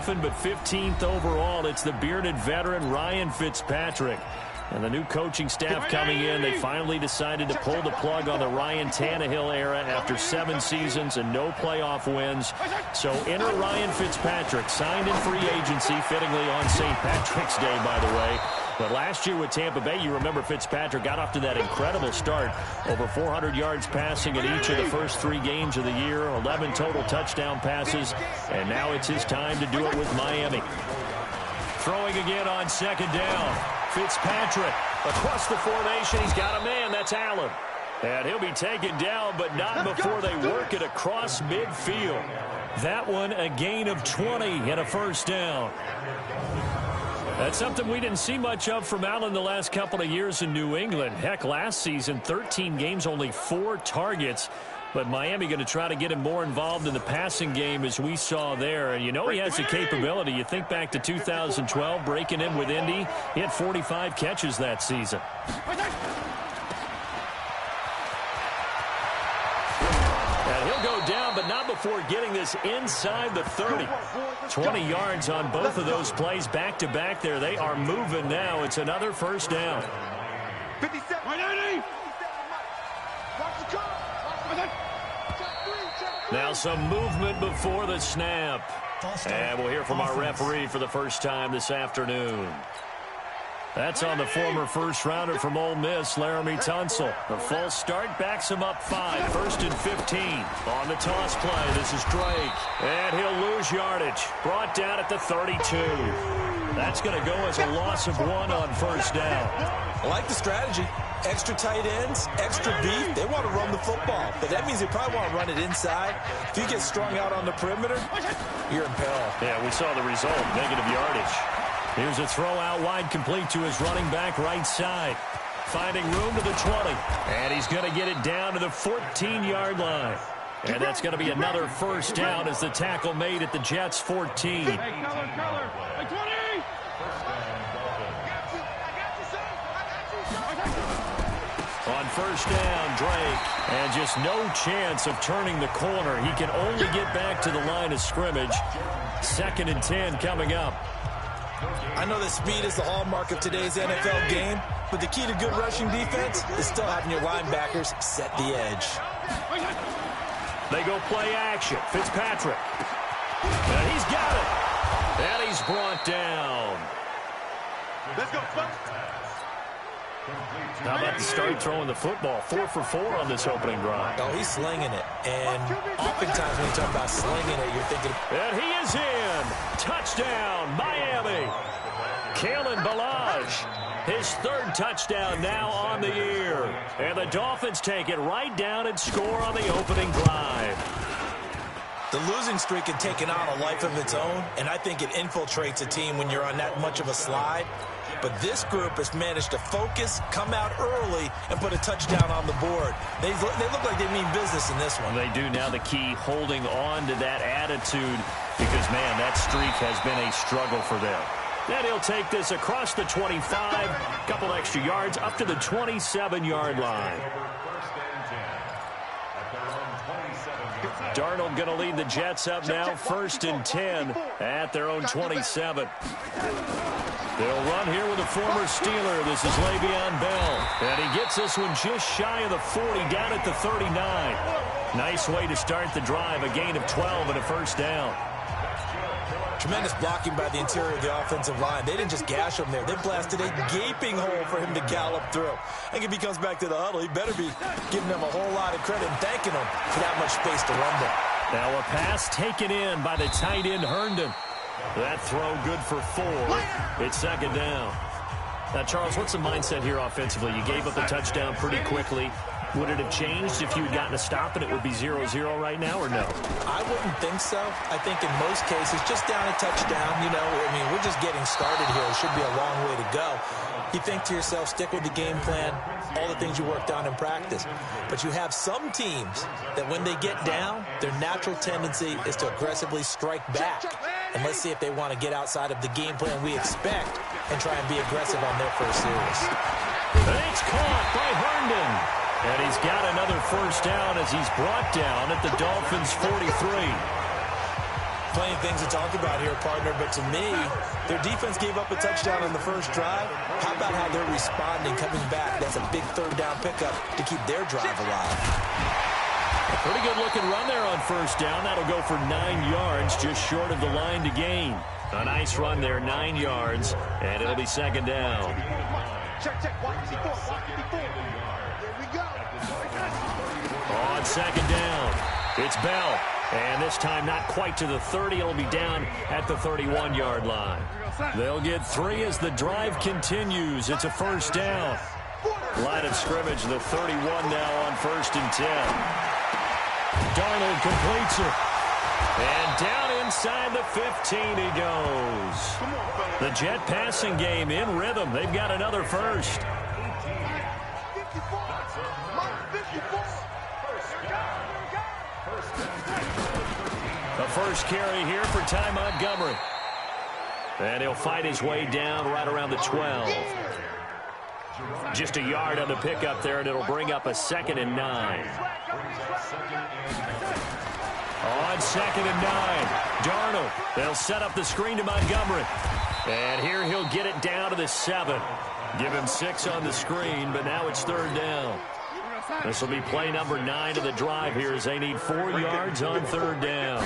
often, but 15th overall. It's the bearded veteran Ryan Fitzpatrick. And the new coaching staff coming in, they finally decided to pull the plug on the Ryan Tannehill era after 7 seasons and no playoff wins. So enter Ryan Fitzpatrick, signed in free agency, fittingly on St. Patrick's Day, by the way. But last year with Tampa Bay, you remember Fitzpatrick got off to that incredible start. Over 400 yards passing in each of the first 3 games of the year, 11 total touchdown passes, and now it's his time to do it with Miami. Throwing again on second down. Fitzpatrick across the formation. He's got a man. That's Allen. And he'll be taken down, but not before they work it across midfield. That one a gain of 20 and a first down. That's something we didn't see much of from Allen the last couple of years in New England. Heck, last season, 13 games, only 4 targets. But Miami going to try to get him more involved in the passing game as we saw there. And you know he has the capability. You think back to 2012, breaking in with Indy. He had 45 catches that season. And he'll go down, but not before getting this inside the 30. 20 yards on both of those plays back-to-back there. They are moving now. It's another first down. 57. Now some movement before the snap. And we'll hear from our referee for the first time this afternoon. That's on the former first-rounder from Ole Miss, Laramie Tunsil. The false start backs him up 5, 1st and 15. On the toss play, this is Drake. And he'll lose yardage. Brought down at the 32. That's going to go as a loss of 1 on first down. I like the strategy. Extra tight ends, extra beef. They want to run the football, but that means they probably want to run it inside. If you get strung out on the perimeter, you're in peril. Yeah, we saw the result, negative yardage. Here's a throw out wide, complete to his running back right side. Finding room to the 20. And he's going to get it down to the 14-yard line. And that's going to be another first down as the tackle made at the Jets' 14. Color. 20. On first down, Drake. And just no chance of turning the corner. He can only get back to the line of scrimmage. 2nd and 10 coming up. I know that speed is the hallmark of today's NFL game, but the key to good rushing defense is still having your linebackers set the edge. They go play action. Fitzpatrick. And he's got it. And he's brought down. Let's go. How about the start throwing the football? 4 for 4 on this opening drive. Oh, he's slinging it. And oftentimes when you talk about slinging it, you're thinking... And he is in. Touchdown, Miami. Kalen Ballage, his 3rd touchdown now on the year. And the Dolphins take it right down and score on the opening drive. The losing streak had taken on a life of its own, and I think it infiltrates a team when you're on that much of a slide. But this group has managed to focus, come out early, and put a touchdown on the board. They look like they mean business in this one. They do. Now the key, holding on to that attitude, because, man, that streak has been a struggle for them. Then he'll take this across the 25, couple extra yards, up to the 27-yard line. Darnold going to lead the Jets up now, 1st and 10 at their own 27. They'll run here with a former Steeler. This is Le'Veon Bell. And he gets this one just shy of the 40, down at the 39. Nice way to start the drive, a gain of 12 and a first down. Tremendous blocking by the interior of the offensive line. They didn't just gash him there. They blasted a gaping hole for him to gallop through. I think if he comes back to the huddle, he better be giving them a whole lot of credit and thanking them for that much space to run there. Now a pass taken in by the tight end Herndon. That throw good for 4. It's 2nd down. Now, Charles, what's the mindset here offensively? You gave up a touchdown pretty quickly. Would it have changed if you had gotten a stop and it would be 0-0 right now, or no? I wouldn't think so. I think in most cases, just down a touchdown, you know, I mean, we're just getting started here. It should be a long way to go. You think to yourself, stick with the game plan, all the things you worked on in practice. But you have some teams that when they get down, their natural tendency is to aggressively strike back. And let's see if they want to get outside of the game plan we expect and try and be aggressive on their first series. It's caught by Herndon. And he's got another first down as he's brought down at the Dolphins' 43. plenty of things to talk about here, partner, but to me, their defense gave up a touchdown on the first drive. How about how they're responding, coming back? That's a big third down pickup to keep their drive alive. A pretty good-looking run there on first down. That'll go for 9 yards, just short of the line to gain. A nice run there, 9 yards, and it'll be second down. Check. Watch before. Here we go. On second down, it's Bell. And this time not quite to the 30. It'll be down at the 31-yard line. They'll get 3 as the drive continues. It's a first down. Line of scrimmage, the 31 now on 1st and 10. Darnold completes it. And down inside the 15 he goes. The Jet passing game in rhythm. They've got another first. The first carry here for Ty Montgomery. And he'll fight his way down right around the 12. Just a yard on the pickup there, and it'll bring up a 2nd and 9. On 2nd and 9, Darnold. They'll set up the screen to Montgomery. And here he'll get it down to the 7. Give him 6 on the screen, but now it's 3rd down. This will be play number 9 of the drive here as they need 4 yards on 3rd down.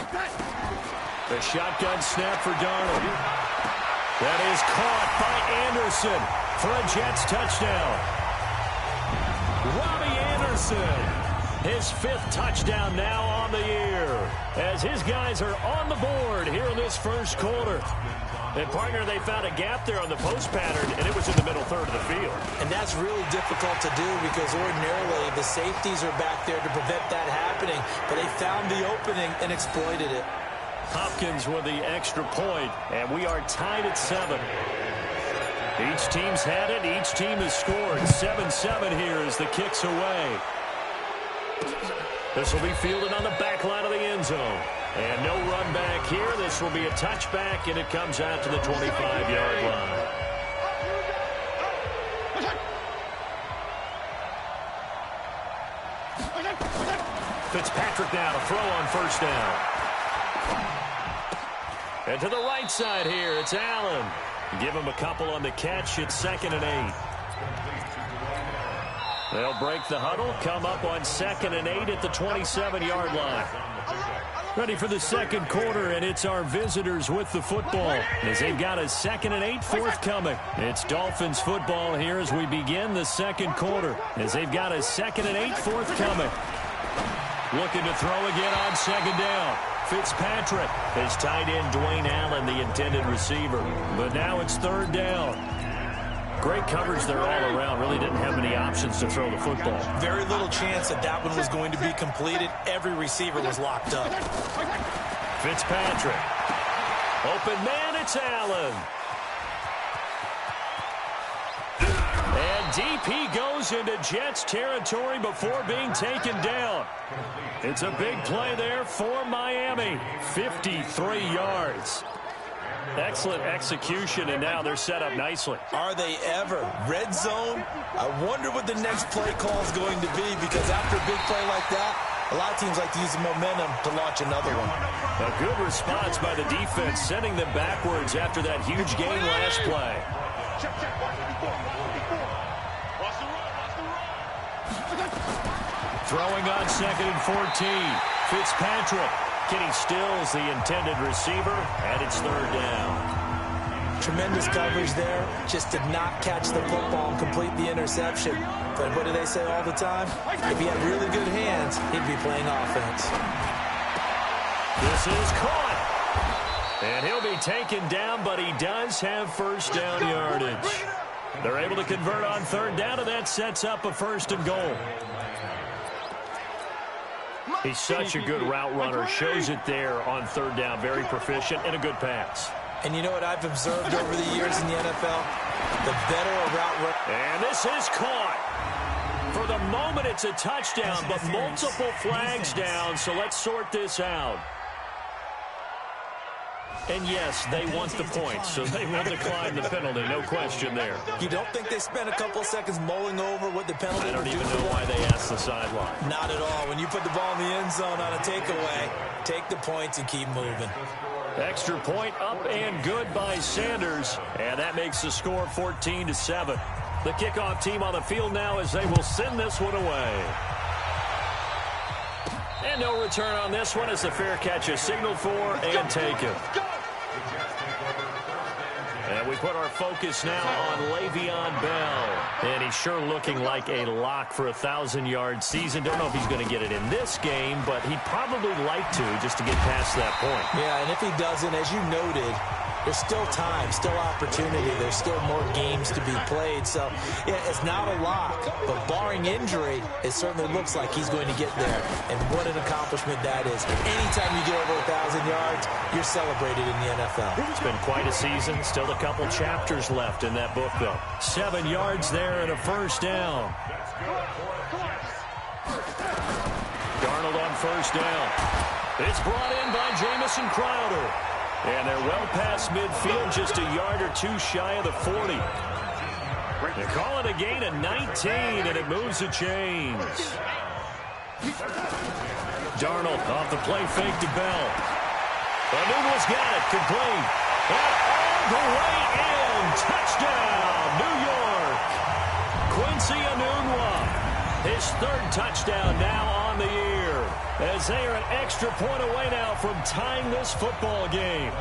The shotgun snap for Darnold. That is caught by Anderson for a Jets touchdown. Robbie Anderson, his 5th touchdown now on the year, as his guys are on the board here in this first quarter. And, partner, they found a gap there on the post pattern, and it was in the middle third of the field. And that's really difficult to do because ordinarily the safeties are back there to prevent that happening. But they found the opening and exploited it. Hopkins with the extra point, and we are tied at 7. Each team's had it. Each team has scored. 7-7 here as the kick's away. This will be fielded on the back line of the end zone. And no run back here. This will be a touchback, and it comes out to the 25-yard line. Fitzpatrick now to throw on first down. And to the right side here, it's Allen. Give him a couple on the catch. It's 2nd and 8. They'll break the huddle, come up on 2nd and 8 at the 27-yard line. Ready for the second quarter, and it's our visitors with the football as they've got a 2nd and 8 forthcoming. It's Dolphins football here as we begin the second quarter as they've got a 2nd and 8 forthcoming. Looking to throw again on 2nd down. Fitzpatrick has tied in Dwayne Allen, the intended receiver. But now it's 3rd down. Great coverage there all around. Really didn't have many options to throw the football. Very little chance that one was going to be completed. Every receiver was locked up. Fitzpatrick. Open man, it's Allen. And deep he goes into Jets territory before being taken down. It's a big play there for Miami. 53 yards. Excellent execution, and now they're set up nicely. Are they ever? Red zone? I wonder what the next play call is going to be, because after a big play like that, a lot of teams like to use the momentum to launch another one. A good response by the defense, sending them backwards after that huge gain last play. Check. Watch before. Watch the run. Throwing on 2nd and 14. Fitzpatrick. Kenny Stills, the intended receiver, and it's 3rd down. Tremendous coverage there. Just did not catch the football and complete the interception. But what do they say all the time? If he had really good hands, he'd be playing offense. This is caught. And he'll be taken down, but he does have first down yardage. They're able to convert on 3rd down, and that sets up a 1st and goal. He's such a good route runner. Shows it there on 3rd down. Very proficient and a good pass. And you know what I've observed over the years in the NFL? The better a route runner. And this is caught. For the moment, it's a touchdown, but multiple flags down, so let's sort this out. And yes, they want the points, so they will decline the penalty. No question there. You don't think they spent a couple of seconds mulling over what the penalty I would don't do? even know why they asked the sideline. Not at all. When you put the ball in the end zone on a takeaway, take the points and keep moving. Extra point up and good by Sanders. And that makes the score 14-7. The kickoff team on the field now as they will send this one away. And no return on this one as the fair catch is signaled for and taken. And we put our focus now on Le'Veon Bell. And he's sure looking like a lock for a 1,000-yard season. Don't know if he's going to get it in this game, but he'd probably like to just to get past that point. Yeah, and if he doesn't, as you noted, there's still time, still opportunity. There's still more games to be played. So, yeah, it's not a lock. But barring injury, it certainly looks like he's going to get there. And what an accomplishment that is. Anytime you get over 1,000 yards, you're celebrated in the NFL. It's been quite a season. Still a couple chapters left in that book, though. 7 yards there and a first down. Darnold on first down. It's brought in by Jamison Crowder. And they're well past midfield, just a yard or two shy of the 40. They call it a gain of 19, and it moves the chains. Darnold off the play fake to Bell. Anunwa's got it, complete. And all the way in, touchdown, New York. Quincy Enunwa, his 3rd touchdown now on the year. As they are an extra point away now from tying this football game.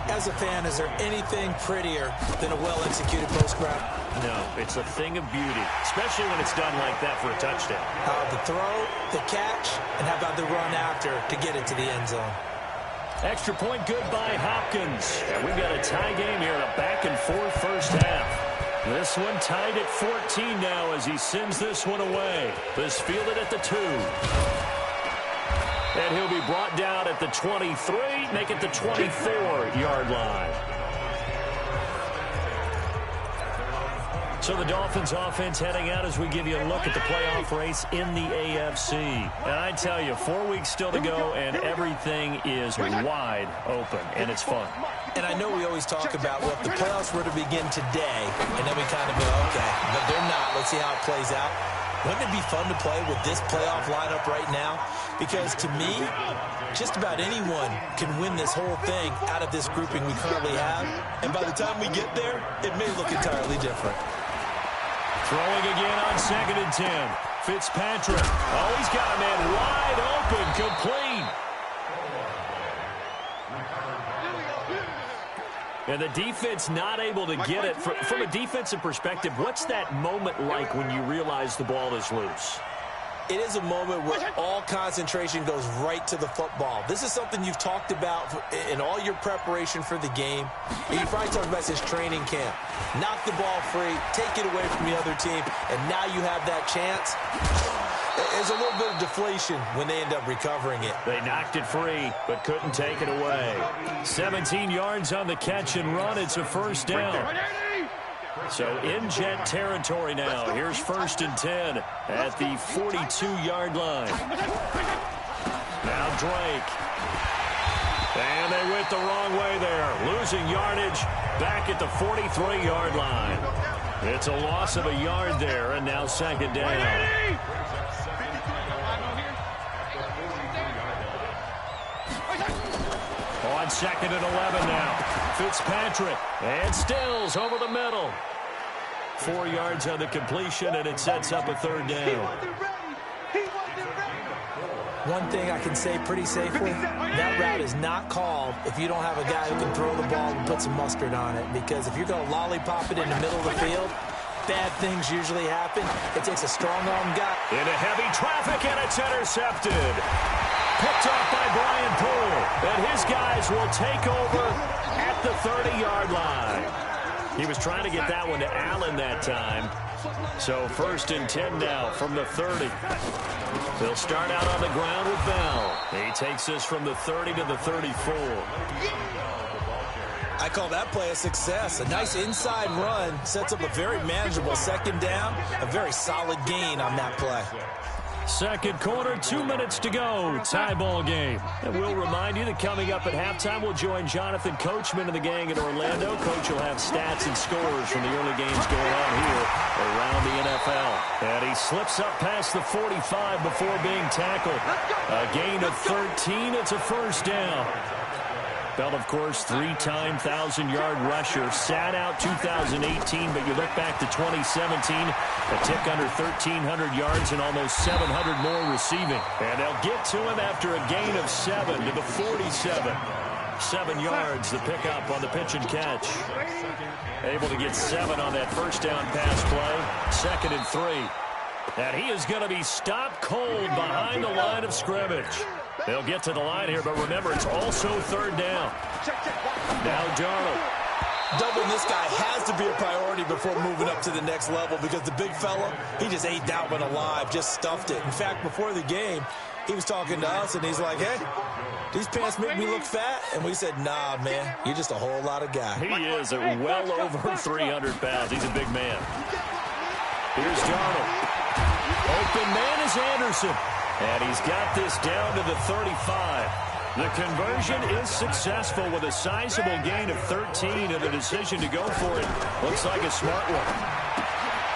As a fan, is there anything prettier than a well-executed post grab? No, it's a thing of beauty, especially when it's done like that for a touchdown. The throw, the catch, and how about the run after to get it to the end zone? Extra point good by Hopkins. And we've got a tie game here in a back-and-forth first half. This one tied at 14 now as he sends this one away. This fielded at the 2. And he'll be brought down at the 23, make it the 24-yard line. So the Dolphins offense heading out as we give you a look at the playoff race in the AFC. And I tell you, 4 weeks still to go, and everything is wide open, and it's fun. And I know we always talk about, well, if the playoffs were to begin today, and then we kind of go, okay, but they're not. Let's see how it plays out. Wouldn't it be fun to play with this playoff lineup right now? Because to me, just about anyone can win this whole thing out of this grouping we currently have. And by the time we get there, it may look entirely different. Throwing again on 2nd and 10. Fitzpatrick. Oh, he's got a man wide open, complete. And the defense not able to get it. From a defensive perspective, what's that moment like when you realize the ball is loose? It is a moment where all concentration goes right to the football. This is something you've talked about in all your preparation for the game. And you probably talked about this training camp. Knock the ball free, take it away from the other team, and now you have that chance. There's a little bit of deflation when they end up recovering it. They knocked it free, but couldn't take it away. 17 yards on the catch and run. It's a first down. So in Jet territory now. Here's 1st and 10 at the 42-yard line. Now Drake. And they went the wrong way there. Losing yardage back at the 43-yard line. It's a loss of a yard there, and now 2nd down. On 2nd and 11 now. Fitzpatrick and Stills over the middle. 4 yards on the completion, and it sets up a 3rd down. One thing I can say pretty safely, that route is not called if you don't have a guy who can throw the ball and put some mustard on it. Because if you're going to lollipop it in the middle of the field, bad things usually happen. It takes a strong-arm guy. Into heavy traffic, and it's intercepted. Picked off by Brian Poole. And his guys will take over at the 30-yard line. He was trying to get that one to Allen that time. So 1st and 10 now from the 30. They'll start out on the ground with Bell. He takes this from the 30 to the 34. I call that play a success. A nice inside run sets up a very manageable 2nd down. A very solid gain on that play. 2nd quarter, 2 minutes to go. Tie ball game. And we'll remind you that coming up at halftime, we'll join Jonathan Coachman and the gang in Orlando. Coach will have stats and scores from the early games going on here around the NFL. And he slips up past the 45 before being tackled. A gain of 13. It's a first down. Bell, of course, three-time 1,000-yard rusher. Sat out 2018, but you look back to 2017, a tick under 1,300 yards and almost 700 more receiving. And they'll get to him after a gain of 7 to the 47. 7 yards, the pickup on the pitch and catch. Able to get 7 on that first down pass play. 2nd and 3. And he is going to be stopped cold behind the line of scrimmage. They'll get to the line here, but remember, it's also 3rd down. Now Darnold. Doubling this guy has to be a priority before moving up to the next level because the big fella, he just ate that one alive, just stuffed it. In fact, before the game, he was talking to us, and he's like, hey, these pants make me look fat. And we said, nah, man, you're just a whole lot of guy. He is at well over 300 pounds. He's a big man. Here's Darnold. Open man is Anderson. And he's got this down to the 35. The conversion is successful with a sizable gain of 13 and the decision to go for it. Looks like a smart one.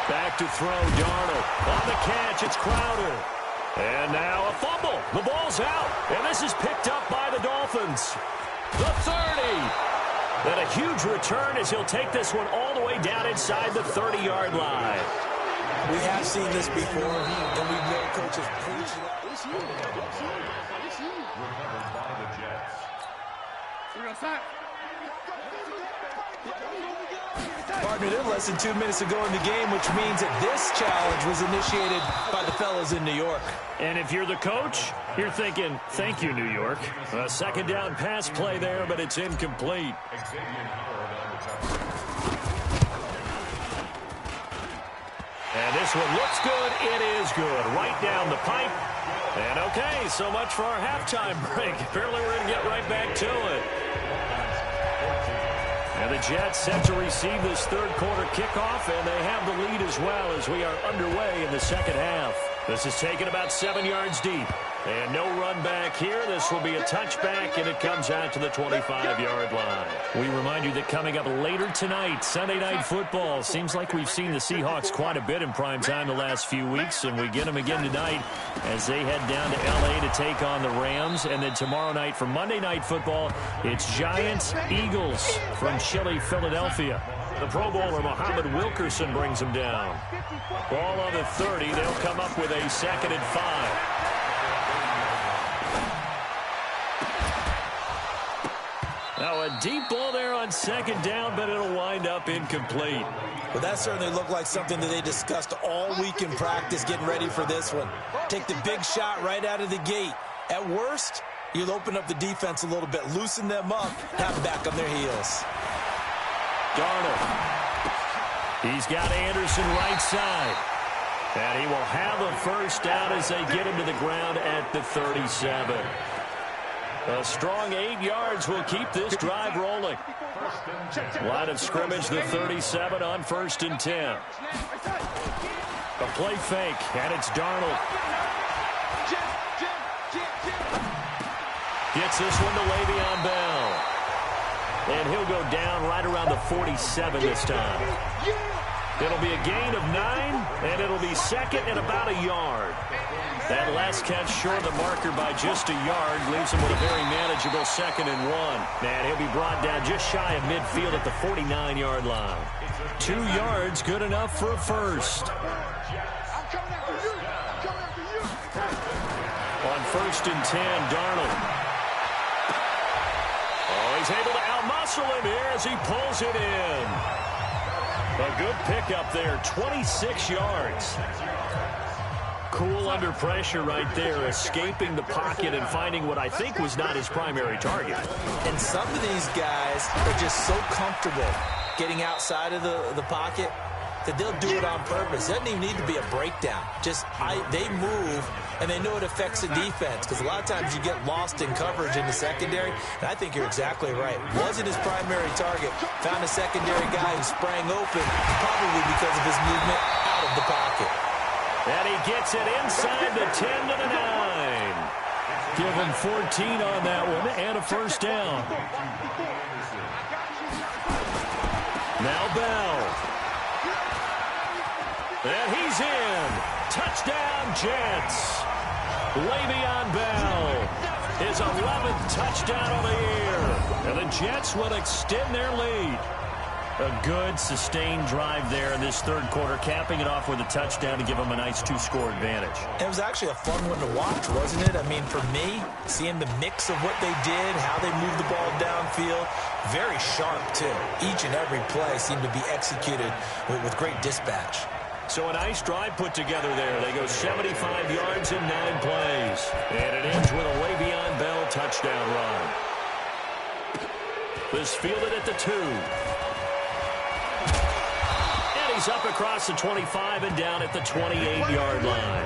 Back to throw, Darnold. On the catch, it's Crowder. And now a fumble. The ball's out. And this is picked up by the Dolphins. The 30. And a huge return as he'll take this one all the way down inside the 30-yard line. We have seen this before, and we know coaches preach it. Partner, they're less than 2 minutes to go in the game, which means that this challenge was initiated by the fellas in New York. And if you're the coach, you're thinking, thank you, New York. A 2nd down pass play there, but it's incomplete. And this one looks good. It is good. Right down the pipe. And okay, so much for our halftime break. Apparently we're going to get right back to it. And the Jets set to receive this 3rd quarter kickoff, and they have the lead as well as we are underway in the 2nd half. This is taken about 7 yards deep. And no run back here. This will be a touchback, and it comes out to the 25-yard line. We remind you that coming up later tonight, Sunday Night Football. Seems like we've seen the Seahawks quite a bit in prime time the last few weeks, and we get them again tonight as they head down to L.A. to take on the Rams. And then tomorrow night for Monday Night Football, it's Giants-Eagles from Chile, Philadelphia. The Pro Bowler Muhammad Wilkerson brings them down. Ball on the 30. They'll come up with a 2nd and 5. Now a deep ball there on 2nd down, but it'll wind up incomplete. Well, that certainly looked like something that they discussed all week in practice getting ready for this one. Take the big shot right out of the gate. At worst, you'll open up the defense a little bit, loosen them up, have them back on their heels. Darnold. He's got Anderson right side. And he will have a first down as they get him to the ground at the 37. A strong 8 yards will keep this drive rolling. Line of scrimmage, the 37 on 1st and 10. A play fake, and it's Darnold. Gets this one to Le'Veon Bell. And he'll go down right around the 47 this time. It'll be a gain of 9, and it'll be 2nd and about a yard. That last catch short of the marker by just a yard leaves him with a very manageable 2nd and 1. And he'll be brought down just shy of midfield at the 49-yard line. 2 yards, good enough for a first. On 1st and 10, Darnold. Oh, he's able to outmuscle him here as he pulls it in. A good pickup there, 26 yards. Cool under pressure right there, escaping the pocket and finding what I think was not his primary target. And some of these guys are just so comfortable getting outside of the pocket that they'll do it on purpose. It doesn't even need to be a breakdown. They move, and they know it affects the defense, because a lot of times you get lost in coverage in the secondary, and I think you're exactly right. Wasn't his primary target. Found a secondary guy who sprang open, probably because of his movement out of the pocket. And he gets it inside the 10 to the 9. Give him 14 on that one, and a first down. Now Bell. And he's in. Touchdown, Jets. Le'Veon Bell. his 11th touchdown of the year. And the Jets will extend their lead. A good, sustained drive there in this third quarter, capping it off with a touchdown to give them a nice 2-score advantage. It was actually a fun one to watch, wasn't it? I mean, for me, seeing the mix of what they did, how they moved the ball downfield, very sharp, too. Each and every play seemed to be executed with great dispatch. So a nice drive put together there. They go 75 yards in 9 plays. And it ends with a Le'Veon Bell touchdown run. This fielded at the 2. He's up across the 25 and down at the 28-yard line.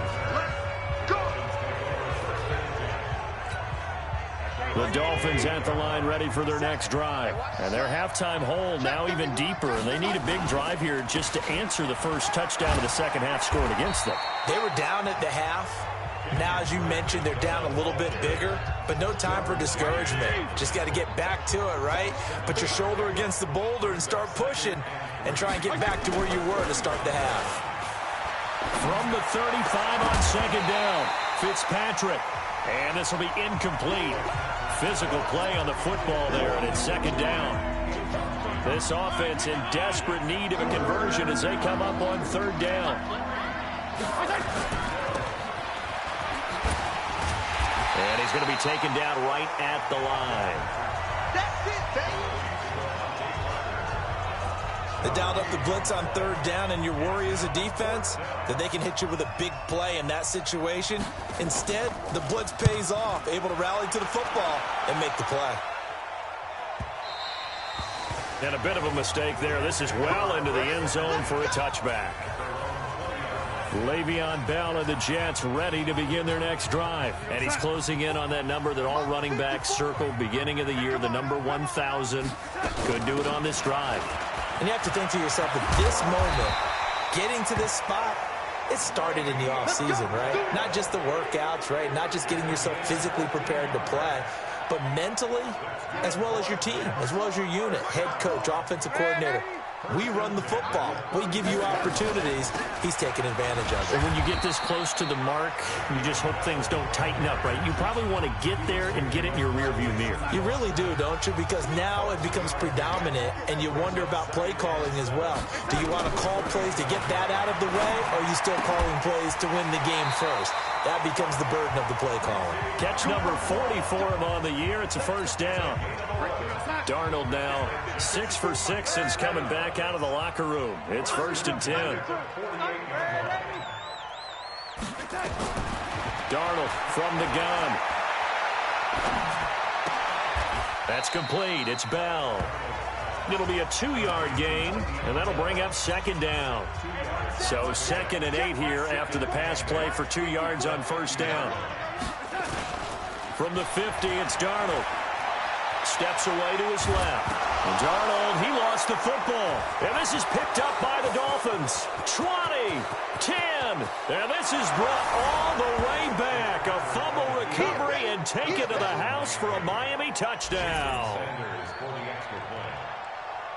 The Dolphins at the line ready for their next drive. And their halftime hole now even deeper. And they need a big drive here just to answer the first touchdown of the second half scored against them. They were down at the half. Now, as you mentioned, they're down a little bit bigger, but no time for discouragement. Just got to get back to it, right? Put your shoulder against the boulder and start pushing and try and get back to where you were to start the half. From the 35 on second down, Fitzpatrick. And this will be incomplete. Physical play on the football there, and it's second down. This offense in desperate need of a conversion as they come up on third down. And he's going to be taken down right at the line. That's it, baby. They dialed up the blitz on third down, and your worry as a defense that they can hit you with a big play in that situation. Instead, the blitz pays off, able to rally to the football and make the play. And a bit of a mistake there. This is well into the end zone for a touchback. Le'Veon Bell and the Jets ready to begin their next drive. And he's closing in on that number that all running backs circled beginning of the year, the number 1,000. Could do it on this drive. And you have to think to yourself, at this moment, getting to this spot, it started in the offseason, right? Not just the workouts, right? Not just getting yourself physically prepared to play, but mentally, as well as your team, as well as your unit, head coach, offensive coordinator. We run the football. We give you opportunities. He's taking advantage of it. And when you get this close to the mark, you just hope things don't tighten up, right? You probably want to get there and get it in your rearview mirror. You really do, don't you? Because now it becomes predominant, and you wonder about play calling as well. Do you want to call plays to get that out of the way, or are you still calling plays to win the game first? That becomes the burden of the play calling. Catch number 40 for him on the year. It's a first down. Darnold now 6 for 6 since coming back out of the locker room. It's 1st and 10. Darnold from the gun. That's complete. It's Bell. It'll be a 2-yard gain, and that'll bring up second down. So 2nd and 8 here after the pass play for 2 yards on first down. From the 50, it's Darnold. Steps away to his left. And Darnold, he lost the football. And this is picked up by the Dolphins. 20, 10. And this is brought all the way back. A fumble recovery and taken to the house for a Miami touchdown.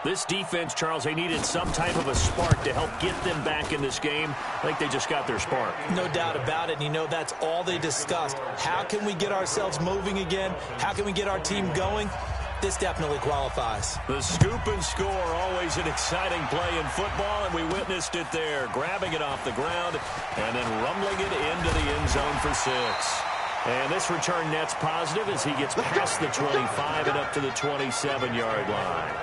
This defense, Charles, they needed some type of a spark to help get them back in this game. I think they just got their spark. No doubt about it. And you know, that's all they discussed. How can we get ourselves moving again? How can we get our team going? This definitely qualifies. The scoop and score, always an exciting play in football, and we witnessed it there. Grabbing it off the ground and then rumbling it into the end zone for 6. And this return net's positive as he gets past the 25 and up to the 27-yard line.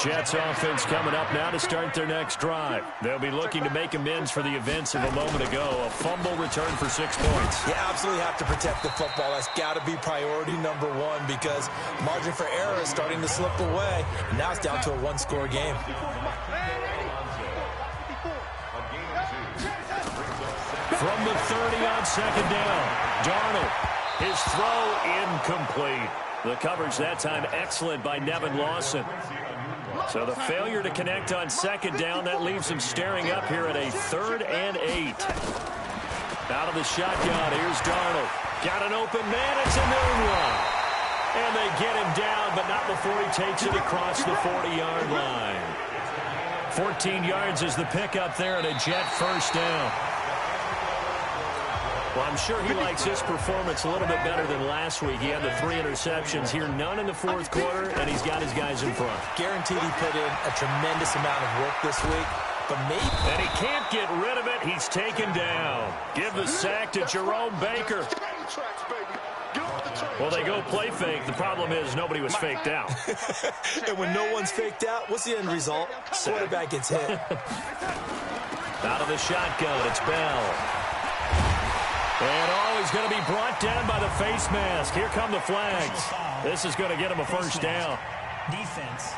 Jets offense coming up now to start their next drive. They'll be looking to make amends for the events of a moment ago. A fumble return for 6 points. You absolutely have to protect the football. That's got to be priority number 1 because margin for error is starting to slip away. Now it's down to a 1-score game. From the 30 on second down, Darnold. His throw incomplete. The coverage that time excellent by Nevin Lawson. So the failure to connect on second down, that leaves him staring up here at a 3rd and 8. Out of the shotgun, here's Darnold. Got an open man, it's a noon one. And they get him down, but not before he takes it across the 40-yard line. 14 yards is the pickup there at a Jet first down. Well, I'm sure he likes his performance a little bit better than last week. He had the 3 interceptions here, none in the fourth quarter, and he's got his guys in front. Guaranteed he put in a tremendous amount of work this week, but maybe... And he can't get rid of it. He's taken down. Give the sack to Jerome Baker. Well, they go play fake. The problem is nobody was faked out. And when no one's faked out, what's the end result? Quarterback gets hit. Out of the shotgun, it's Bell. And he's going to be brought down by the face mask. Here come the flags. This is going to get him a first down. Defense.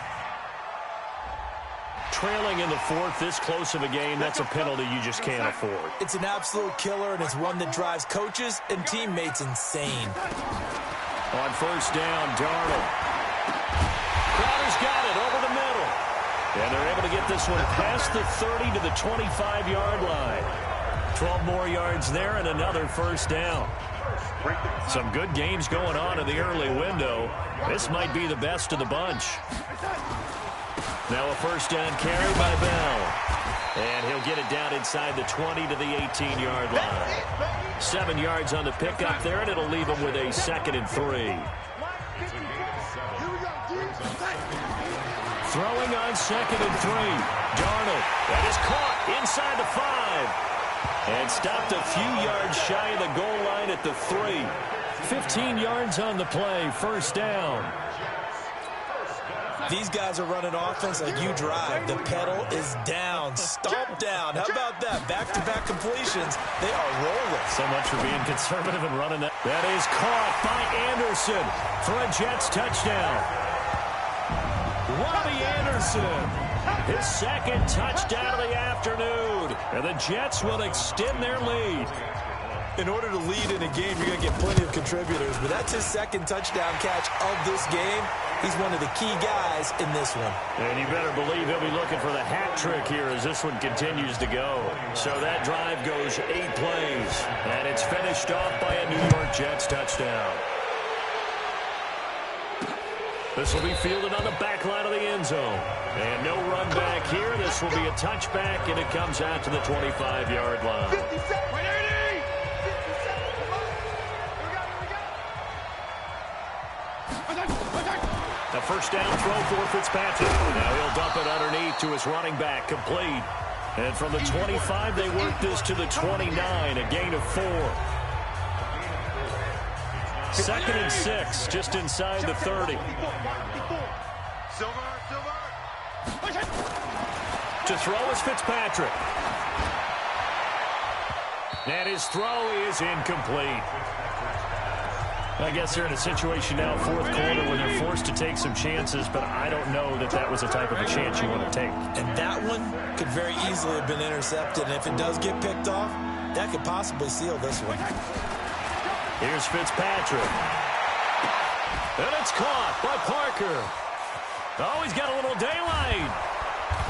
Trailing in the fourth, this close of a game, that's a penalty you just can't afford. It's an absolute killer, and it's one that drives coaches and teammates insane. On first down, Darnold. Crowder's got it over the middle. And they're able to get this one past the 30 to the 25-yard line. 12 more yards there and another first down. Some good games going on in the early window. This might be the best of the bunch. Now a first down carry by Bell. And he'll get it down inside the 20 to the 18-yard line. 7 yards on the pickup there, and it'll leave him with a 2nd and 3. Throwing on 2nd and 3. Darnold. That is caught inside the 5. And stopped a few yards shy of the goal line at the 3. 15 yards on the play. First down. These guys are running offense like you drive. The pedal is down. Stomp down. How about that? Back-to-back completions. They are rolling. So much for being conservative and running that. That is caught by Anderson for a Jets touchdown. Robbie Anderson, his 2nd touchdown of the afternoon. And the Jets will extend their lead. In order to lead in a game, you're going to get plenty of contributors. But that's his 2nd touchdown catch of this game. He's one of the key guys in this one. And you better believe he'll be looking for the hat trick here as this one continues to go. So that drive goes 8 plays. And it's finished off by a New York Jets touchdown. This will be fielded on the back line of the end zone. And no run back here. This will be a touchback, and it comes out to the 25-yard line. A first down throw for Fitzpatrick. Now he'll dump it underneath to his running back, complete. And from the 25, they work this to the 29, a gain of 4. 2nd and 6, just inside the 30. To throw is Fitzpatrick. And his throw is incomplete. I guess they're in a situation now, fourth quarter, where they're forced to take some chances, but I don't know that that was the type of a chance you want to take. And that one could very easily have been intercepted, and if it does get picked off, that could possibly seal this one. Here's Fitzpatrick. And it's caught by Parker. Oh, he's got a little daylight.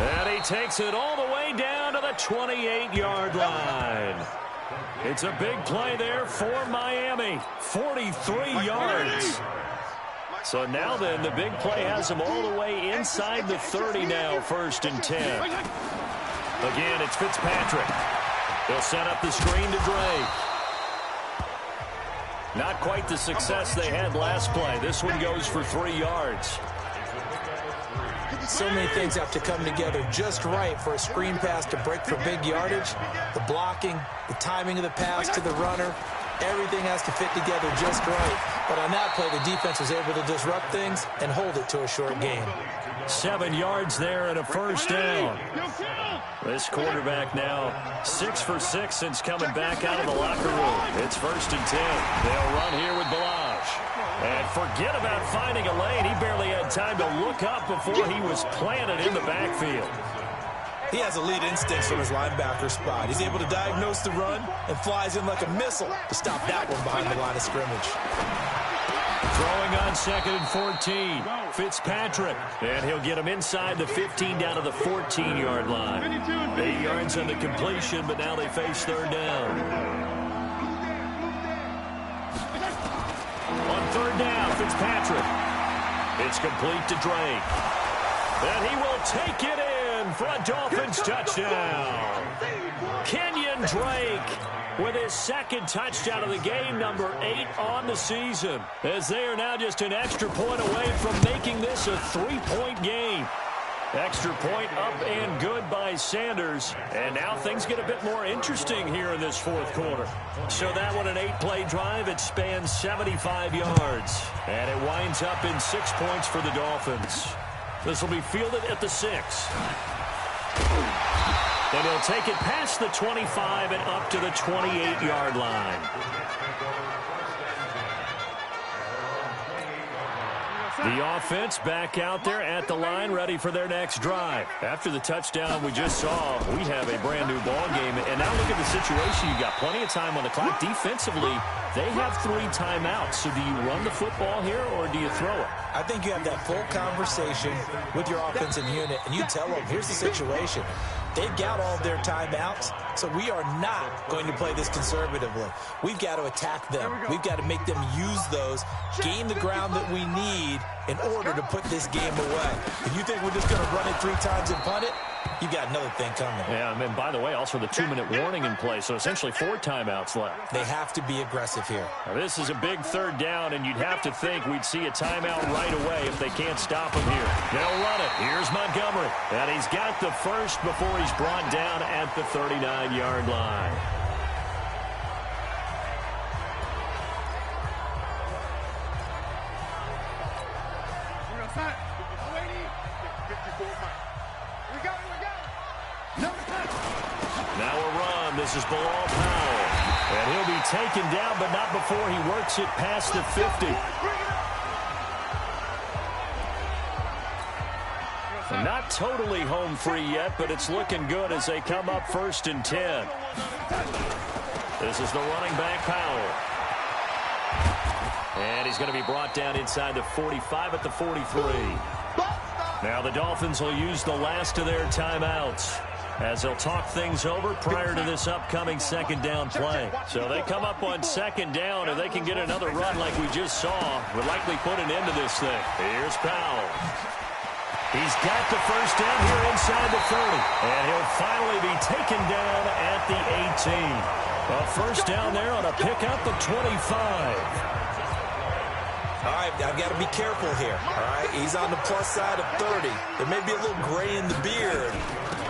And he takes it all the way down to the 28-yard line. It's a big play there for Miami. 43 yards. So now then, the big play has him all the way inside the 30 now, 1st and 10. Again, it's Fitzpatrick. They'll set up the screen to Drake. Not quite the success they had last play. This one goes for 3 yards. So many things have to come together just right for a screen pass to break for big yardage. The blocking, the timing of the pass to the runner, everything has to fit together just right. But on that play, the defense was able to disrupt things and hold it to a short gain. 7 yards there and a first down. This quarterback now 6 for 6 since coming back out of the locker room. It's 1st and 10. They'll run here with Balazs. And forget about finding a lane. He barely had time to look up before he was planted in the backfield. He has elite instincts from his linebacker spot. He's able to diagnose the run and flies in like a missile to stop that one behind the line of scrimmage. Throwing on 2nd and 14. Fitzpatrick. And he'll get him inside the 15 down to the 14-yard line. 8 yards on the completion, but now they face 3rd down. On 3rd down, Fitzpatrick. It's complete to Drake. And he will take it in for a Dolphins touchdown. Kenyon Drake with his second touchdown of the game, number 8 on the season, as they are now just an extra point away from making this a 3-point game. Extra point up and good by Sanders. And now things get a bit more interesting here in this fourth quarter. So that one, an 8-play drive. It spans 75 yards. And it winds up in 6 points for the Dolphins. This will be fielded at the 6. And he'll take it past the 25 and up to the 28-yard line. The offense back out there at the line, ready for their next drive. After the touchdown we just saw, we have a brand-new ball game. And now look at the situation. You've got plenty of time on the clock. Defensively, they have 3 timeouts. So do you run the football here, or do you throw it? I think you have that full conversation with your offensive unit, and you tell them, here's the situation. They've got all of their timeouts, so we are not going to play this conservatively. We've got to attack them. We've got to make them use those, gain the ground that we need in order to put this game away. If you think we're just going to run it 3 times and punt it, you got another thing coming. Yeah, and by the way, also the 2-minute warning in play, so essentially 4 timeouts left. They have to be aggressive here. Now, this is a big 3rd down, and you'd have to think we'd see a timeout right away if they can't stop him here. They'll run it. Here's Montgomery. And he's got the first before he's brought down at the 39-yard line. Now a run. This is Bilal Powell. And he'll be taken down, but not before he works it past the 50. Not totally home free yet, but it's looking good as they come up 1st and 10. This is the running back, Powell. And he's going to be brought down inside the 45 at the 43. Now the Dolphins will use the last of their timeouts as they'll talk things over prior to this upcoming 2nd down play. So they come up on 2nd down, and they can get another run like we just saw. Would likely put an end to this thing. Here's Powell. He's got the 1st down here inside the 30. And he'll finally be taken down at the 18. A 1st down there on a pickup of 25. All right, I've got to be careful here. All right, he's on the plus side of 30. There may be a little gray in the beard,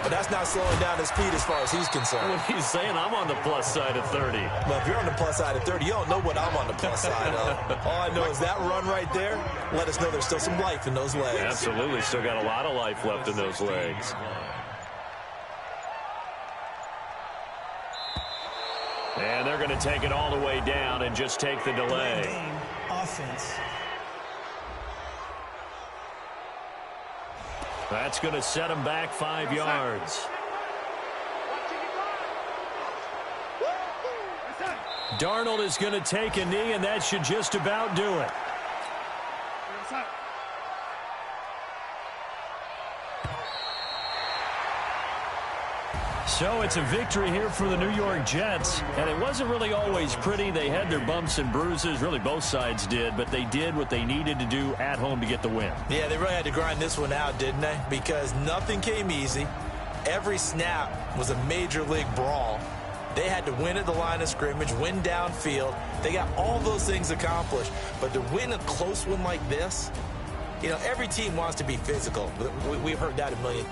but that's not slowing down his speed as far as he's concerned. Well, he's saying I'm on the plus side of 30. Well, if you're on the plus side of 30, you don't know what I'm on the plus side of. All I know is that run right there let us know there's still some life in those legs. Absolutely, still got a lot of life left in those legs. And they're going to take it all the way down and just take the delay. Offense. That's going to set him back 5 yards. Darnold is going to take a knee, and that should just about do it. So it's a victory here for the New York Jets, and it wasn't really always pretty. They had their bumps and bruises, really both sides did, but they did what they needed to do at home to get the win. Yeah, they really had to grind this one out, didn't they? Because nothing came easy. Every snap was a major league brawl. They had to win at the line of scrimmage, win downfield. They got all those things accomplished, but to win a close one like this, you know, every team wants to be physical. We've heard that a million